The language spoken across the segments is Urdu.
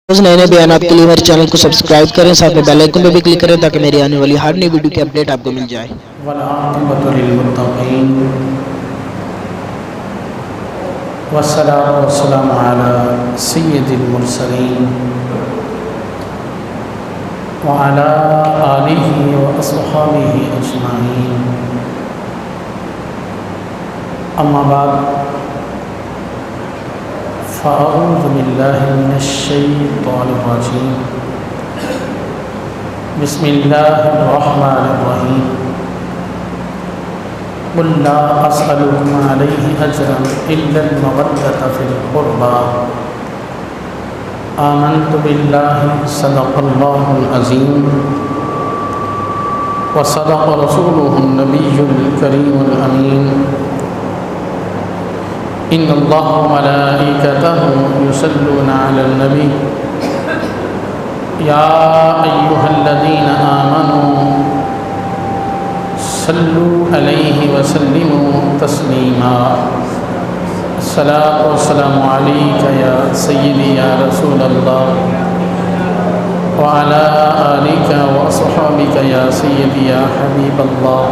نئے نئے بیانات کے لیے ہمارے چینل کو سبسکرائب کریں، ساتھ میں بیل آئیکن پہ بھی کلک کریں تاکہ میری آنے والی ہر نئی ویڈیو کی اپڈیٹ آپ کو مل جائے۔ والعاقبۃ للمتقین والصلاۃ والسلام علی سید المرسلین وعلی آلہ واصحابہ اجمعین، اما بعد فاعوذ باللہ من الشیطان الرجیم، بسم اللہ الرحمن الرحیم، قل لا اسألکم علیہ اجرا الا المودۃ فی القربى، آمنت باللہ صدق اللہ العظیم وصدق رسولہ النبی الکریم الامین، ان اللہ وملائکتہ یصلون علی النبی یا ایہا الذین آمنوا صلوا علیہ وسلموا تسلیما، الصلاۃ والسلام علیک یا سیدی یا رسول اللہ وعلی آلک واصحابک یا سیدی یا حبیب اللہ،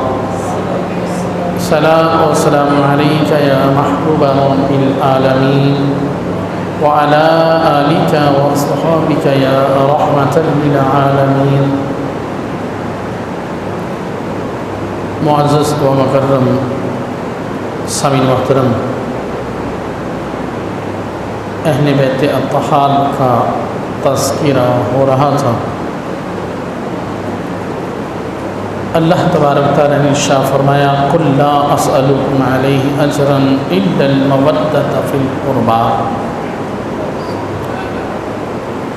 الصلاۃ والسلام علیک یا محبوب رب العالمین وعلی آلک واصحابک یا رحمۃ للعالمین۔ معزز و مکرم سامعین محترم، اہل بیت اطہار کا تذکرہ ہو رہا تھا۔ اللہ تبارک تعالیٰ نے ارشاد فرمایا، قل لا اسألکم علیہ اجرا الا المودۃ فی القربى،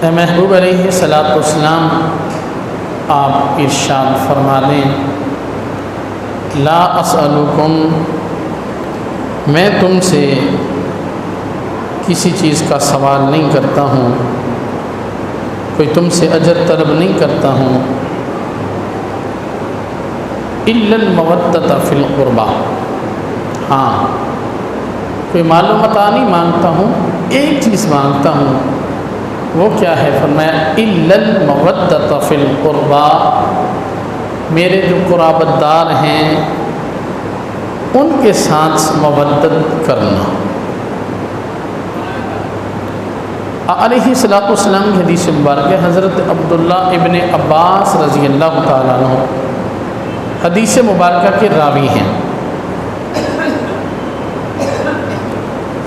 اے محبوب علیہ الصلوۃ والسلام، آپ ارشاد فرما دیں، لا اسألکم، میں تم سے کسی چیز کا سوال نہیں کرتا ہوں، کوئی تم سے اجر طلب نہیں کرتا ہوں، الا المودۃ فی القربى، ہاں کوئی مال و متاع نہیں مانگتا ہوں، ایک چیز مانگتا ہوں، وہ کیا ہے؟ فرمایا الا المودۃ فی القربى، میرے جو قرابت دار ہیں ان کے ساتھ مودت کرنا۔ علیہ الصلوۃ والسلام کی حدیث مبارکہ، حضرت عبداللہ ابن عباس رضی اللہ تعالیٰ عنہ حدیث مبارکہ کے راوی ہیں۔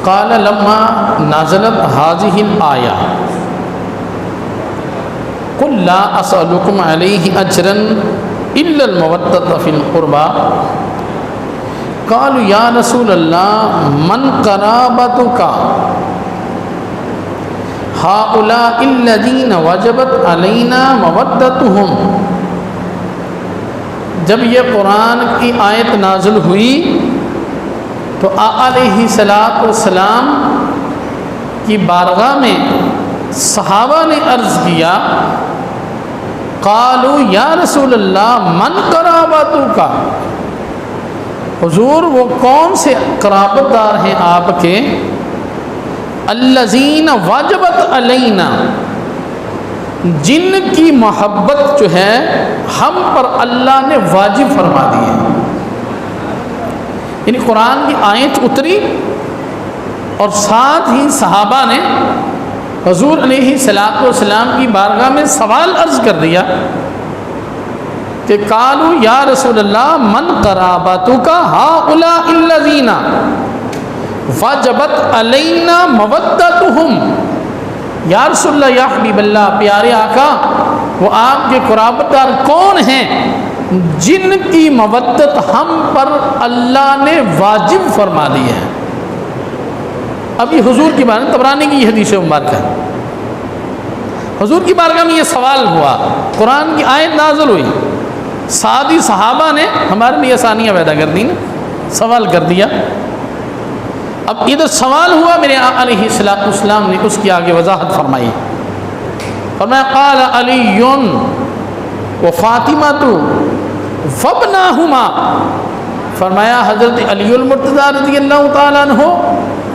قال لما نازلت هذه الآیہ قل لا اسألکم علیہ اجرا الا المودۃ فی القربى، قالوا یا رسول اللہ من قرابتک هؤلاء الذین وجبت علینا مودتهم۔ جب یہ قرآن کی آیت نازل ہوئی تو علیہ الصلوۃ والسلام کی بارگاہ میں صحابہ نے عرض کیا، قالوا یا رسول اللہ من قرابتک، حضور وہ کون سے قرابت دار ہیں آپ کے؟ الذین واجبت علینا، جن کی محبت جو ہے ہم پر اللہ نے واجب فرما دی ہے، یعنی قرآن کی آیت اتری اور ساتھ ہی صحابہ نے حضور علیہ الصلوۃ والسلام کی بارگاہ میں سوال عرض کر دیا کہ قالوا یا رسول اللہ من قرابتک هؤلاء الذین وجبت علینا مودتهم، یا رسول اللہ، یا حبیب اللہ، پیارے آقا، وہ آپ کے قرابت دار کون ہیں جن کی مودت ہم پر اللہ نے واجب فرما دی ہے؟ اب یہ حضور کی بارگاہ، طبرانی کی یہ حدیث مبارکہ ہے، حضور کی بارگاہ میں یہ سوال ہوا، قرآن کی آیت نازل ہوئی، ساتھ ہی صحابہ نے ہمارے لیے آسانیاں پیدا کر دی نا، سوال کر دیا۔ اب ادھر سوال ہوا، میرے آقا علیہ الصلوۃ والسلام نے اس کی آگے وضاحت فرمائی، فرمایا قال علی وفاطمۃ وابناہما، فرمایا حضرت علی المرتضیٰ رضی اللہ تعالیٰ عنہ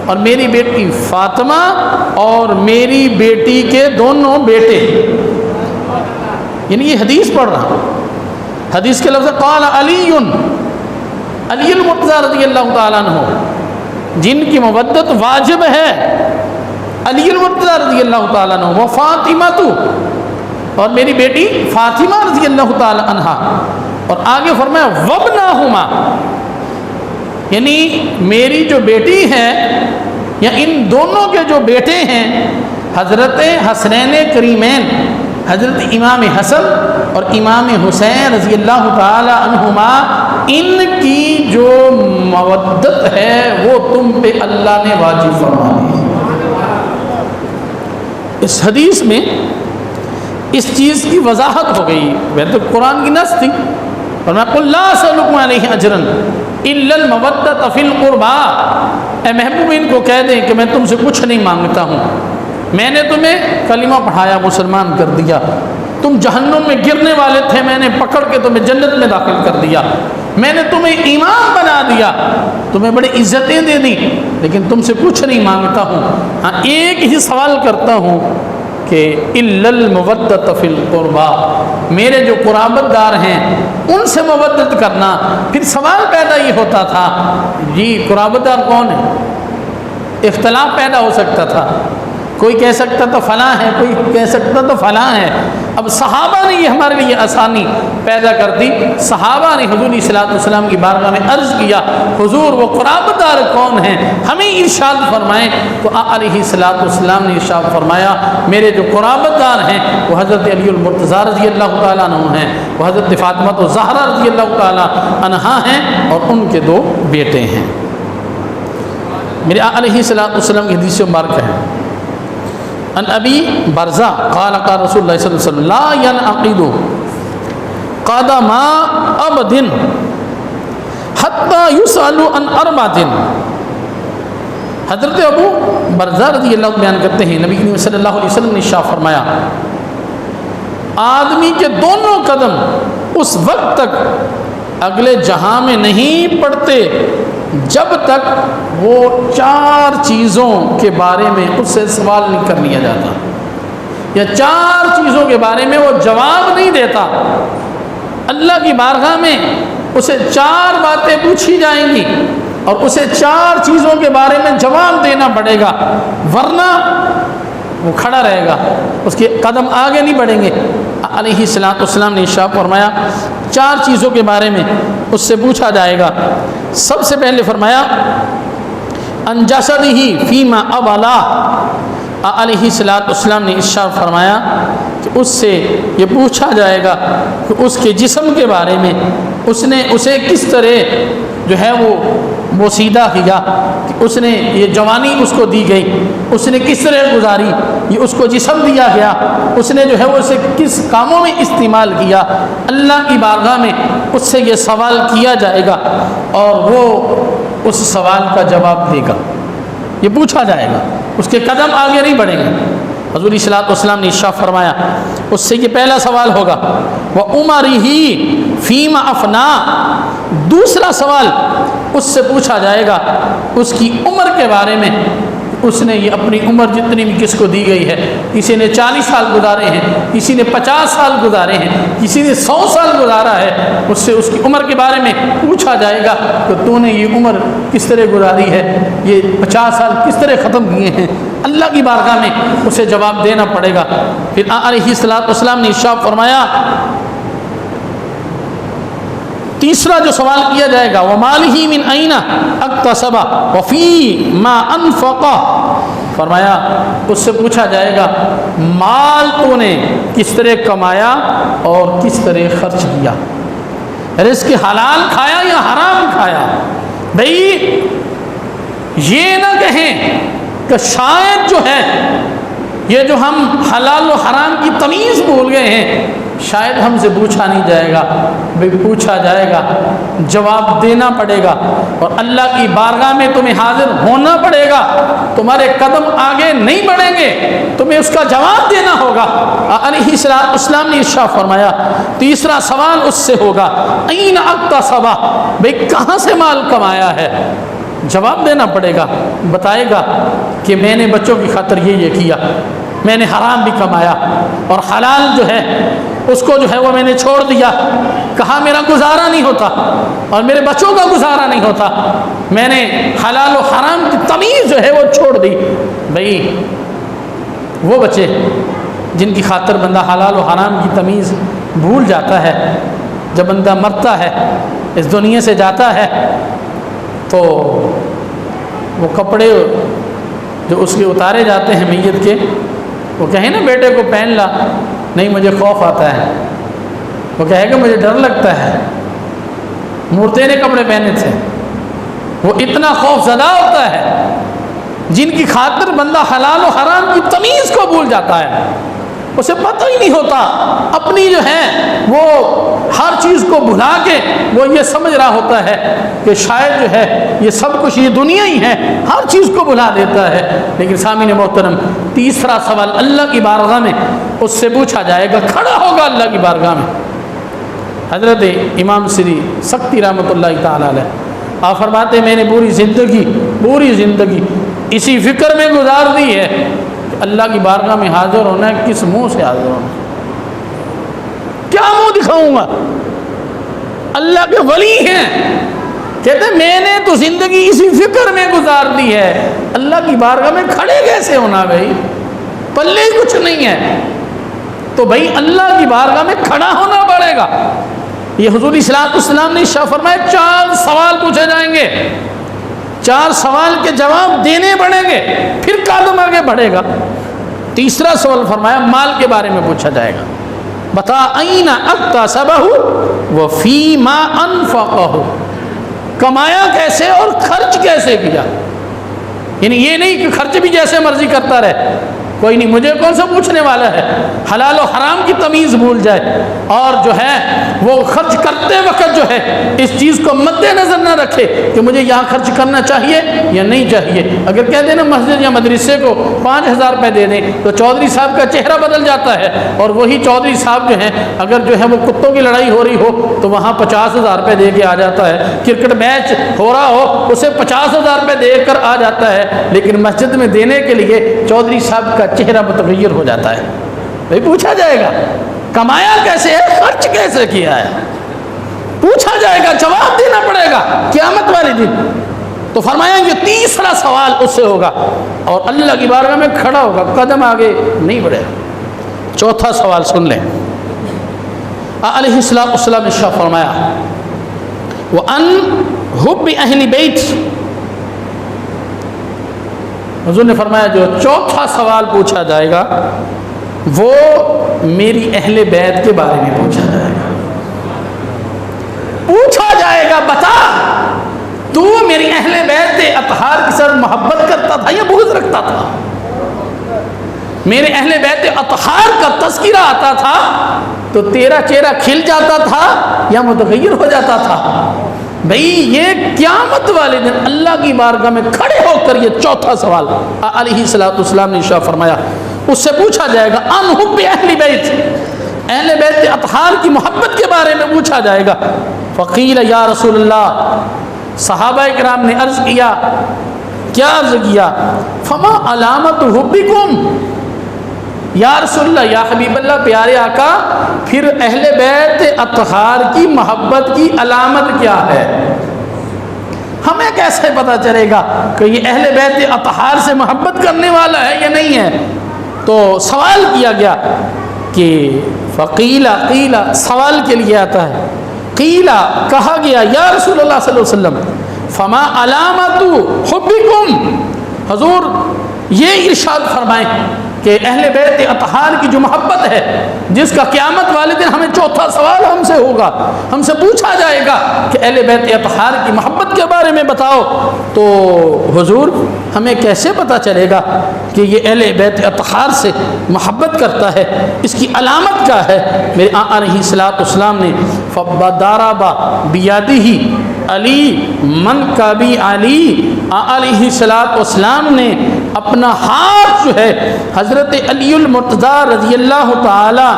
اور میری بیٹی فاطمہ اور میری بیٹی کے دونوں بیٹے. یعنی یہ حدیث پڑھ رہا ہوں. حدیث کے لفظ قال علی المرتضی رضی اللہ تعالیٰ عنہ، جن کی مودت واجب ہے، علی المرتضی رضی اللہ تعالیٰ عنہ، وہ فاطمہ تو، اور میری بیٹی فاطمہ رضی اللہ تعالیٰ عنہ. اور آگے فرمایا وابناہما، یعنی میری جو بیٹی ہے یا ان دونوں کے جو بیٹے ہیں، حضرت حسنین کریمین، حضرت امام حسن اور امام حسین رضی اللہ تعالی عنہما، ان کی جو مودت ہے وہ تم پہ اللہ نے واجب فرما دی. اس حدیث میں اس چیز کی وضاحت ہو گئی. وہ تو قرآن کی نص تھی، فرمایا قل لا اسألکم علیہ اجرا الا المودۃ فی القربى. اے محبوب ان کو کہہ دیں کہ میں تم سے کچھ نہیں مانگتا ہوں، میں نے تمہیں کلمہ پڑھایا، مسلمان کر دیا، تم جہنم میں گرنے والے تھے، میں نے پکڑ کے تمہیں جنت میں داخل کر دیا، میں نے تمہیں امام بنا دیا، تمہیں بڑی عزتیں دے دی، لیکن تم سے کچھ نہیں مانگتا ہوں. ہاں ایک ہی سوال کرتا ہوں کہ الا المودۃ فی القربى، میرے جو قرابت دار ہیں ان سے مودت کرنا. پھر سوال پیدا یہ ہوتا تھا جی قرابت دار کون ہے؟ اختلاف پیدا ہو سکتا تھا، کوئی کہہ سکتا تو فلاں ہے، کوئی کہہ سکتا تو فلاں ہے. اب صحابہ نے یہ ہمارے لیے آسانی پیدا کر دی. صحابہ نے حضور صلی اللہ علیہ وسلم کی بارگاہ میں عرض کیا حضور وہ قرابت دار کون ہیں، ہمیں ارشاد فرمائیں. تو علیہ الصلوۃ والسلام نے ارشاد فرمایا میرے جو قرابت دار ہیں وہ حضرت علی المرتضی رضی اللہ تعالیٰ عنہ ہیں، وہ حضرت فاطمہ الزہرا رضی اللہ تعالیٰ عنہا ہیں، اور ان کے 2 بیٹے ہیں. میرے علیہ الصلوۃ والسلام کی حدیث مبارکہ ہے ان ابی برزہ قال قال رسول اللہ صلی اللہ علیہ وسلم لا ينعقد قدم عبد حتى يسأل عن 4. حضرت ابو برزہ رضی اللہ عنہ بیان کرتے ہیں نبی کریم صلی اللہ علیہ وسلم نے ارشاد فرمایا آدمی کے دونوں قدم اس وقت تک اگلے جہاں میں نہیں پڑتے جب تک وہ 4 چیزوں کے بارے میں اس سے سوال نہیں کر لیا جاتا، یا 4 چیزوں کے بارے میں وہ جواب نہیں دیتا. اللہ کی بارگاہ میں اسے 4 باتیں پوچھی جائیں گی اور اسے 4 چیزوں کے بارے میں جواب دینا پڑے گا، ورنہ وہ کھڑا رہے گا، اس کے قدم آگے نہیں بڑھیں گے. علیہ الصلوۃ والسلام نے ارشاد فرمایا 4 چیزوں کے بارے میں اس سے پوچھا جائے گا. سب سے پہلے فرمایا ان جسدہ فیما ابلا. علیہ الصلوۃ والسلام نے ارشاد فرمایا کہ اس سے یہ پوچھا جائے گا کہ اس کے جسم کے بارے میں، اس نے اسے کس طرح جو ہے وہ بوسیدہ کیا، کہ اس نے یہ جوانی اس کو دی گئی، اس نے کس طرح گزاری، یہ اس کو جسم دیا گیا، اس نے جو ہے وہ اسے کس کاموں میں استعمال کیا. اللہ کی بارگاہ میں اس سے یہ سوال کیا جائے گا اور وہ اس سوال کا جواب دے گا. یہ پوچھا جائے گا، اس کے قدم آگے نہیں بڑھیں گے. حضور صلی اللہ علیہ وسلم نے ارشاد فرمایا اس سے یہ پہلا سوال ہوگا وَعُمَرِهِ فِيمَ أَفْنَا. دوسرا سوال اس سے پوچھا جائے گا اس کی عمر کے بارے میں، اس نے یہ اپنی عمر جتنی بھی کس کو دی گئی ہے، کسی نے 40 سال گزارے ہیں، کسی نے 50 سال گزارے ہیں، کسی نے 100 سال گزارا ہے، اس سے اس کی عمر کے بارے میں پوچھا جائے گا کہ تو نے یہ عمر کس طرح گزاری ہے، یہ 50 سال کس طرح ختم کیے ہیں. اللہ کی بارگاہ میں اسے جواب دینا پڑے گا. پھر علیہ الصلوۃ والسلام نے ارشاد فرمایا تیسرا جو سوال کیا جائے گا وَمَالِهِ مِنْ أَيْنَ اَقْتَسَبَ وَفِي مَا أَنْفَقَ. فرمایا اس سے پوچھا جائے گا مال تو نے کس طرح کمایا اور کس طرح خرچ کیا، رزق حلال کھایا یا حرام کھایا. بھئی یہ نہ کہیں کہ شاید جو ہے یہ جو ہم حلال و حرام کی تمیز بھول گئے ہیں، شاید ہم سے پوچھا نہیں جائے گا. بھئی پوچھا جائے گا، جواب دینا پڑے گا، اور اللہ کی بارگاہ میں تمہیں حاضر ہونا پڑے گا. تمہارے قدم آگے نہیں بڑھیں گے، تمہیں اس کا جواب دینا ہوگا. علیہ السلام نے ارشاد فرمایا تیسرا سوال اس سے ہوگا این اقتصب. بھئی کہاں سے مال کمایا ہے، جواب دینا پڑے گا، بتائے گا کہ میں نے بچوں کی خاطر یہ کیا، میں نے حرام بھی کمایا اور حلال جو ہے اس کو جو ہے وہ میں نے چھوڑ دیا، کہا میرا گزارا نہیں ہوتا اور میرے بچوں کا گزارا نہیں ہوتا، میں نے حلال و حرام کی تمیز جو ہے وہ چھوڑ دی۔ بھئی وہ بچے جن کی خاطر بندہ حلال و حرام کی تمیز بھول جاتا ہے، جب بندہ مرتا ہے، اس دنیا سے جاتا ہے، تو وہ کپڑے جو اس کے اتارے جاتے ہیں میت کے، وہ کہیں نا بیٹے کو پہن لا، نہیں مجھے خوف آتا ہے، وہ کہے گا مجھے ڈر لگتا ہے، مورتے نے کپڑے پہنے تھے، وہ اتنا خوف زدہ ہوتا ہے جن کی خاطر بندہ حلال و حرام کی تمیز کو بھول جاتا ہے، اسے پتہ ہی نہیں ہوتا، اپنی جو ہے وہ ہر چیز کو بھلا کے وہ یہ سمجھ رہا ہوتا ہے کہ شاید جو ہے یہ سب کچھ یہ دنیا ہی ہے، ہر چیز کو بھلا دیتا ہے۔ لیکن سامعین محترم، تیسرا سوال اللہ کی بارگاہ میں اس سے پوچھا جائے گا، کھڑا ہوگا اللہ کی بارگاہ میں۔ حضرت امام سری سکتی رحمۃ اللہ تعالیٰ علیہ آپ فرماتے ہیں میں نے پوری زندگی اسی فکر میں گزار دی ہے کہ اللہ کی بارگاہ میں حاضر ہونا ہے، کس منہ سے حاضر ہونا، کیا منہ دکھاؤں گا؟ اللہ کے ولی ہیں، کہتے ہیں میں نے تو زندگی اسی فکر میں گزار دی ہے، اللہ کی بارگاہ میں کھڑے کیسے ہونا؟ بھائی پلے ہی کچھ نہیں ہے، تو بھائی اللہ کی بارگاہ میں کھڑا ہونا پڑے گا۔ یہ حضور صلی اللہ علیہ وسلم نے ارشاد فرمایا 4 سوال پوچھے جائیں گے، 4 سوال کے جواب دینے پڑیں گے، پھر قدم آگے بڑھے گا۔ تیسرا سوال فرمایا مال کے بارے میں پوچھا جائے گا، بتا این اکتسبہ وفیما انفقہ، کمایا کیسے اور خرچ کیسے کیا؟ یعنی یہ نہیں کہ خرچ بھی جیسے مرضی کرتا رہے، کوئی نہیں، مجھے کون سا پوچھنے والا ہے، حلال و حرام کی تمیز بھول جائے اور جو ہے وہ خرچ کرتے وقت جو ہے اس چیز کو مد نظر نہ رکھے کہ مجھے یہاں خرچ کرنا چاہیے یا نہیں چاہیے۔ اگر کہہ دیں نا مسجد یا مدرسے کو 5000 روپے دے دیں تو چودھری صاحب کا چہرہ بدل جاتا ہے، اور وہی چودھری صاحب جو ہیں اگر جو ہے وہ کتوں کی لڑائی ہو رہی ہو تو وہاں 50000 روپے دے کے آ جاتا ہے، کرکٹ میچ ہو رہا ہو اسے 50000 روپے دے کر آ جاتا ہے، لیکن مسجد میں دینے کے لیے چودھری صاحب کا چہرہ متغیر ہو جاتا ہے۔ بھئی پوچھا جائے گا کمایا کیسے ہے، خرچ کیسے کیا ہے، پوچھا جائے گا، جواب دینا پڑے گا قیامت والے دن۔ تو فرمایا یہ تیسرا سوال اس سے ہوگا اور اللہ کی بارگاہ میں کھڑا ہوگا، قدم آگے نہیں بڑھے۔ چوتھا سوال سن لیں، علیہ السلام نے شاہ فرمایا وَأَنْ حُبِّ أَهْلِ بَيْتِ، حضور نے فرمایا جو چوتھا سوال پوچھا جائے گا وہ میری اہل بیت کے بارے میں پوچھا جائے گا۔ پوچھا جائے گا بتا تو میری اہل بیت اطہار کی سر محبت کرتا تھا یا بغض رکھتا تھا؟ میرے اہل بیت اطہار کا تذکرہ آتا تھا تو تیرا چہرہ کھل جاتا تھا یا متغیر ہو جاتا تھا؟ بھئی یہ قیامت والے دن اللہ کی بارگاہ میں کھڑے ہو کر یہ چوتھا سوال علیہ السلام نے ارشاد فرمایا اس سے پوچھا جائے گا، ان حب اہل بیت، اہل بیت اطہار کی محبت کے بارے میں پوچھا جائے گا۔ فقیل یا رسول اللہ، صحابہ کرام نے عرض کیا، کیا عرض کیا؟ فما علامت حبکم، یا رسول اللہ، یا حبیب اللہ، پیارے آقا، پھر اہل بیت اطہار کی محبت کی علامت کیا ہے؟ ہمیں کیسے پتہ چلے گا کہ یہ اہل بیت اطہار سے محبت کرنے والا ہے یا نہیں ہے؟ تو سوال کیا گیا کہ فقیلا، قیلا سوال کے لیے آتا ہے، قیلا کہا گیا یا رسول اللہ صلی اللہ علیہ وسلم فما علامت حبکم، حضور یہ ارشاد فرمائیں کہ اہل بیت اطہار کی جو محبت ہے جس کا قیامت والے دن ہمیں چوتھا سوال ہم سے ہوگا، ہم سے پوچھا جائے گا کہ اہل بیت اطہار کی محبت کے بارے میں بتاؤ، تو حضور ہمیں کیسے پتہ چلے گا کہ یہ اہل بیت اطہار سے محبت کرتا ہے؟ اس کی علامت کیا ہے؟ میرے آقا علیہ السلام نے فَضَرَبَ بِيَدِهِ علی من کبی علی، علیہ السلام نے اپنا ہاتھ جو ہے حضرت علی المرتضیٰ رضی اللہ تعالی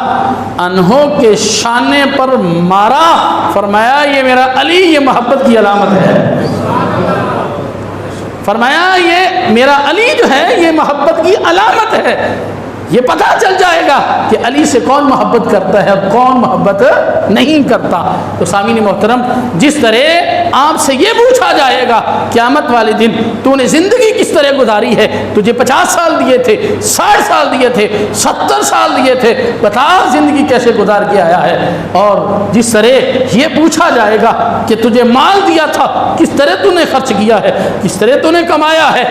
عنہ کے شانے پر مارا، فرمایا یہ میرا علی، یہ محبت کی علامت ہے۔ فرمایا یہ میرا علی جو ہے یہ محبت کی علامت ہے، یہ پتہ چل جائے گا کہ علی سے کون محبت کرتا ہے اور کون محبت نہیں کرتا۔ تو سامعین محترم، جس طرح آپ سے یہ پوچھا جائے گا قیامت والے دن تو نے زندگی کس طرح گزاری ہے، تجھے 50 سال دیے تھے، 60 سال دیے تھے، 70 سال دیے تھے، بتا زندگی کیسے گزار کے آیا ہے، اور جس طرح یہ پوچھا جائے گا کہ تجھے مال دیا تھا کس طرح تو نے خرچ کیا ہے، کس طرح تو نے کمایا ہے،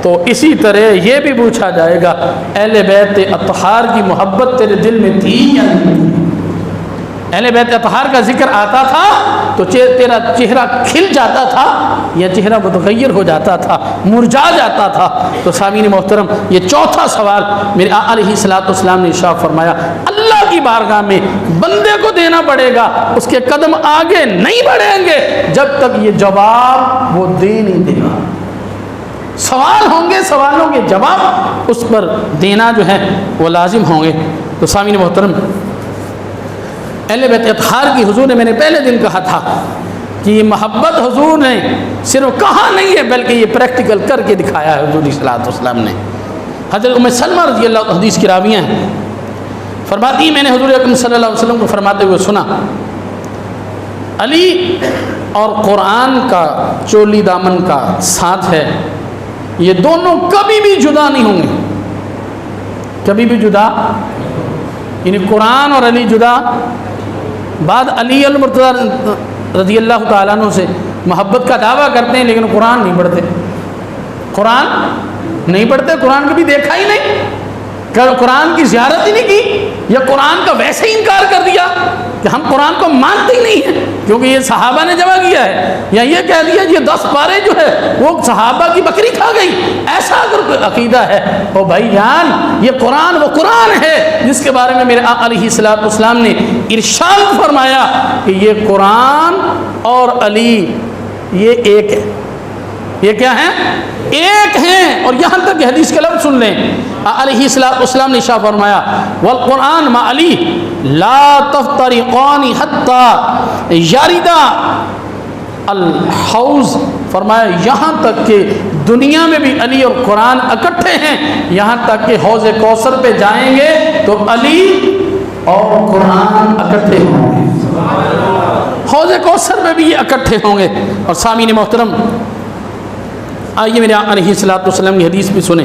تو اسی طرح یہ بھی پوچھا جائے گا اہل بیت اطہار کی محبت تیرے دل میں تھی یا نہیں تھی۔ اہل بیت اطہار کا ذکر آتا تھا تو تیرا چہرہ کھل جاتا تھا یا چہرہ متغیر ہو جاتا تھا، مرجھا جاتا تھا۔ تو سامعین محترم، یہ چوتھا سوال میرے آقا علیہ الصلوۃ والسلام نے ارشاد فرمایا اللہ کی بارگاہ میں بندے کو دینا پڑے گا، اس کے قدم آگے نہیں بڑھیں گے جب تک یہ جواب وہ دے نہیں دے گا۔ سوال ہوں گے، سوالوں کے جواب اس پر دینا جو ہے وہ لازم ہوں گے۔ تو سامعین محترم، اہل بیت اطہار کی حضور نے، میں نے پہلے دن کہا تھا کہ یہ محبت حضور نے صرف کہا نہیں ہے بلکہ یہ پریکٹیکل کر کے دکھایا ہے حضور صلی اللہ علیہ وسلم نے۔ حضرت ام سلمہ رضی اللہ عنہ حدیث کی راویہ ہیں، فرماتی ہیں میں نے حضور اکرم صلی اللہ علیہ وسلم کو فرماتے ہوئے سنا علی اور قرآن کا چولی دامن کا ساتھ ہے، یہ دونوں کبھی بھی جدا نہیں ہوں گے، کبھی بھی جدا، یعنی قرآن اور علی جدا۔ بعد علی المرتضی رضی اللہ تعالیٰ عنہ سے محبت کا دعویٰ کرتے ہیں لیکن قرآن نہیں پڑھتے، قرآن نہیں پڑھتے، قرآن کبھی دیکھا ہی نہیں، قرآن کی زیارت ہی نہیں کی، یا قرآن کا ویسے ہی انکار کر دیا کہ ہم قرآن کو مانتے ہی نہیں ہیں کیونکہ یہ صحابہ نے جمع کیا ہے، یا یہ کہہ دیا یہ 10 پارے جو ہے وہ صحابہ کی بکری کھا گئی، ایسا اگر کوئی عقیدہ ہے تو بھائی جان یہ قرآن وہ قرآن ہے جس کے بارے میں میرے آقا علیہ الصلوۃ والسلام نے ارشاد فرمایا کہ یہ قرآن اور علی یہ ایک ہے، یہ کیا ہیں؟ ایک ہیں۔ اور یہاں تک کہ حدیث کے لفظ سن لیں، علیہ الصلوۃ والسلام نے ارشاد فرمایا والقرآن مع علی لا تفترقان حتی یردا الحوض، فرمایا یہاں تک کہ دنیا میں بھی علی اور قرآن اکٹھے ہیں، یہاں تک کہ حوض کوثر پہ جائیں گے تو علی اور قرآن اکٹھے ہوں گے، حوض کوثر میں بھی یہ اکٹھے ہوں گے۔ اور سامعین محترم، آئیے میرے آقا علیہ الصلوۃ والسلام کی حدیث بھی سنیں۔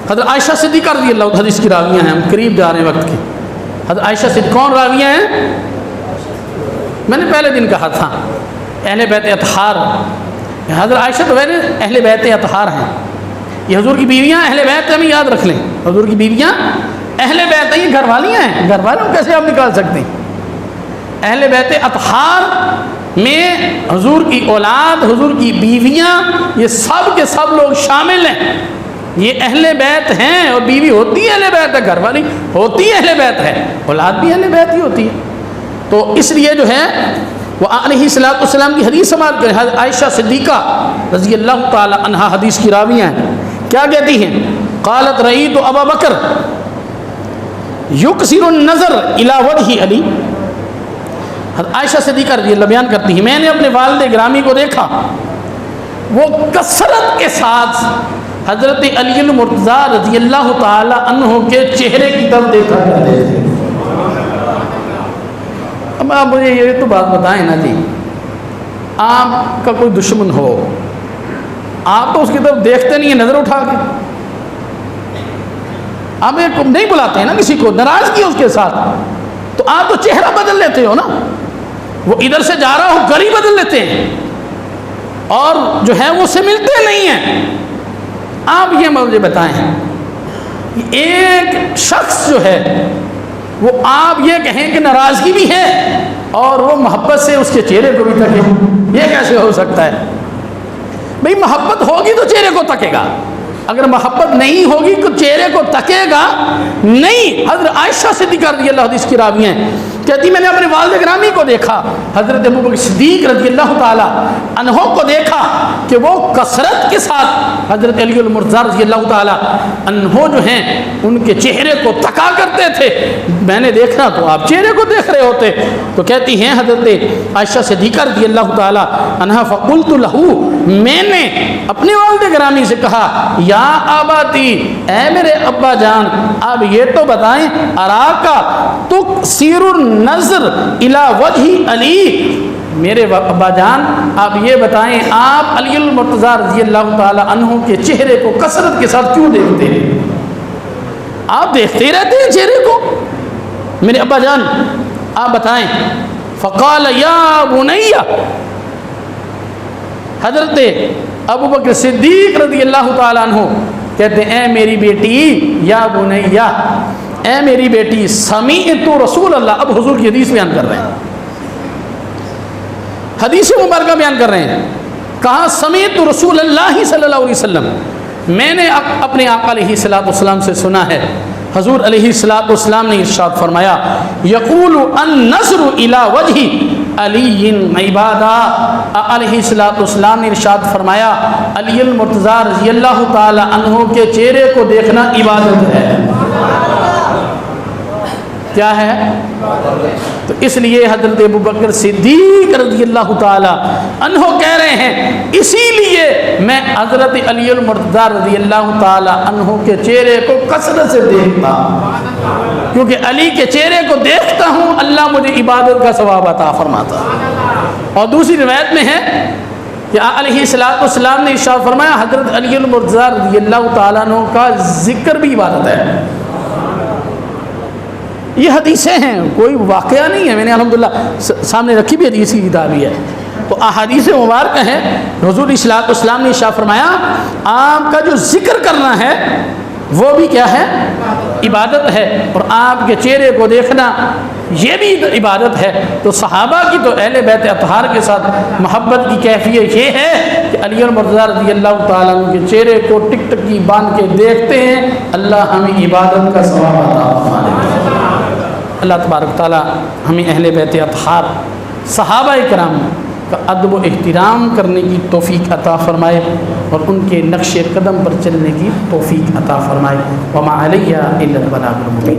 حضرت عائشہ صدیقہ رضی اللہ عنہ حدیث کی راویہ ہیں، ہم قریب جا رہے ہیں وقت کے۔ حضرت عائشہ صدیقہ کون راویہ ہیں؟ میں نے پہلے دن کہا تھا اہل بیت اطہار، حضرت عائشہ تو ویسے اہل بیت اطہار ہیں، یہ حضور کی بیویاں اہل بیت ہیں، ہمیں یاد رکھ لیں، حضور کی بیویاں اہل بیت ہیں، یہ گھر والیاں ہیں، گھر والوں کیسے آپ نکال سکتے ہیں؟ اہل بیت اطہار میں حضور کی اولاد، حضور کی بیویاں، یہ سب کے سب لوگ شامل ہیں، یہ اہل بیت ہیں، اور بیوی ہوتی ہے اہل بیت ہے، گھر والی ہوتی ہے اہل بیت ہے، اولاد بھی اہل بیت ہی ہوتی ہے۔ تو اس لیے جو ہے وہ علیہ الصلوۃ والسلام کی حدیث سماعت کریں۔ حضرت عائشہ صدیقہ رضی اللہ تعالی عنہا حدیث کی راویہ ہیں، کیا کہتی ہیں؟ قالت رأیت ابا بکر یکثر النظر الی وجہ علی، حضرت عائشہ صدیقہ رضی اللہ بیان کرتی ہیں میں نے اپنے والد گرامی کو دیکھا وہ کثرت کے ساتھ حضرت علی المرتضی رضی اللہ تعالی عنہ کے چہرے کی طرف دیکھا کرتے تھے۔ اب آپ مجھے یہ تو بات بتائیں نا جی، آپ کا کوئی دشمن ہو، آپ تو اس کی طرف دیکھتے نہیں ہیں نظر اٹھا کے، آپ نہیں بلاتے ہیں نا کسی کو، ناراضگی ہے اس کے ساتھ تو آپ تو چہرہ بدل لیتے ہو نا، وہ ادھر سے جا رہا ہو گلی بدل لیتے ہیں اور جو ہے وہ سے ملتے نہیں ہیں۔ آپ یہ مجھے بتائیں ایک شخص جو ہے وہ آپ یہ کہیں کہ ناراضگی بھی ہے اور وہ محبت سے اس کے چہرے کو بھی تکے، یہ کیسے ہو سکتا ہے؟ بھئی محبت ہوگی تو چہرے کو تکے گا، اگر محبت نہیں ہوگی تو چہرے کو تکے گا نہیں. حضرت عائشہ صدیقہ رضی اللہ حدیث کی راوی ہیں, کہتی میں نے اپنے والد گرامی کو دیکھا, حضرت ابوبکر صدیق رضی اللہ تعالی عنہ کو دیکھا کہ وہ کثرت کے ساتھ حضرت علی المرتضیٰ رضی اللہ تعالی عنہ جو ہیں ان کے چہرے کو تکا کرتے تھے. میں نے دیکھا تو آپ چہرے کو دیکھ رہے ہوتے. تو کہتی ہیں حضرت عائشہ صدیقہ رضی اللہ تعالی عنہ, فقلت لہ, میں نے اپنے والد گرامی سے کہا, یا آباتی, اے میرے ابا جان, آپ یہ تو بتائیں, اراکا تکثر النظر الی وجہ علی, میرے ابا جان آپ یہ بتائیں آپ علی المرتضیٰ رضی اللہ تعالی عنہ کے چہرے کو کثرت کے ساتھ کیوں دیکھتے ہیں؟ آپ دیکھتے رہتے ہیں چہرے کو, میرے ابا جان آپ بتائیں. فقال یا بنیہ, حضرت ابو بکر صدیق رضی اللہ تعالیٰ عنہ کہتے ہیں, اے میری بیٹی, یا بنیہ, اے میری بیٹی, سمیعت رسول اللہ. اب حضور کی حدیث بیان کر رہے ہیں, حدیث مبارکہ بیان کر رہے ہیں. کہا سمیعت رسول اللہ صلی اللہ علیہ وسلم, میں نے اپنے آقا علیہ الصلوۃ والسلام سے سنا ہے, حضور علیہ الصلوۃ والسلام نے ارشاد فرمایا, یقول النظر الی وجہ علی عبادہ. علیہ الصلوۃ والسلام نے ارشاد فرمایا علی المرتضیٰ رضی اللہ تعالی عنہ کے چہرے کو دیکھنا عبادت ہے. کیا ہے؟ تو اس لیے حضرت ابوبکر صدیق رضی اللہ تعالی عنہ کہہ رہے ہیں, اسی لیے میں حضرت علی المرتضیٰ رضی اللہ تعالی عنہ کے چہرے کو کثرت سے دیکھتا ہوں, کیونکہ علی کے چہرے کو دیکھتا ہوں اللہ مجھے عبادت کا ثواب عطا فرماتا. اور دوسری روایت میں ہے کہ علیہ الصلوۃ والسلام نے ارشاد فرمایا حضرت علی المرتضیٰ رضی اللہ تعالیٰ عنہ کا ذکر بھی عبادت ہے. یہ حدیثیں ہیں, کوئی واقعہ نہیں ہے, میں نے الحمدللہ سامنے رکھی بھی حدیث کی کتاب ہی ہے. تو احادیث مبارکہ ہیں, حضور صلی اللہ علیہ وسلم نے ارشاد فرمایا آپ کا جو ذکر کرنا ہے وہ بھی کیا ہے؟ عبادت ہے, اور آپ کے چہرے کو دیکھنا یہ بھی عبادت ہے. تو صحابہ کی تو اہل بیت اطہار کے ساتھ محبت کی کیفیت یہ ہے کہ علی المرتضیٰ رضی اللہ تعالیٰ عنہ کے چہرے کو ٹک ٹکی باندھ کے دیکھتے ہیں, اللہ ہمیں عبادت کا ثواب عطا فرمائے. اللہ تبارک تعالیٰ ہمیں اہل بیت اطہار صحابہ کرام کا ادب و احترام کرنے کی توفیق عطا فرمائے, اور ان کے نقش قدم پر چلنے کی توفیق عطا فرمائے. وما علیہ الا البلاغ المبین.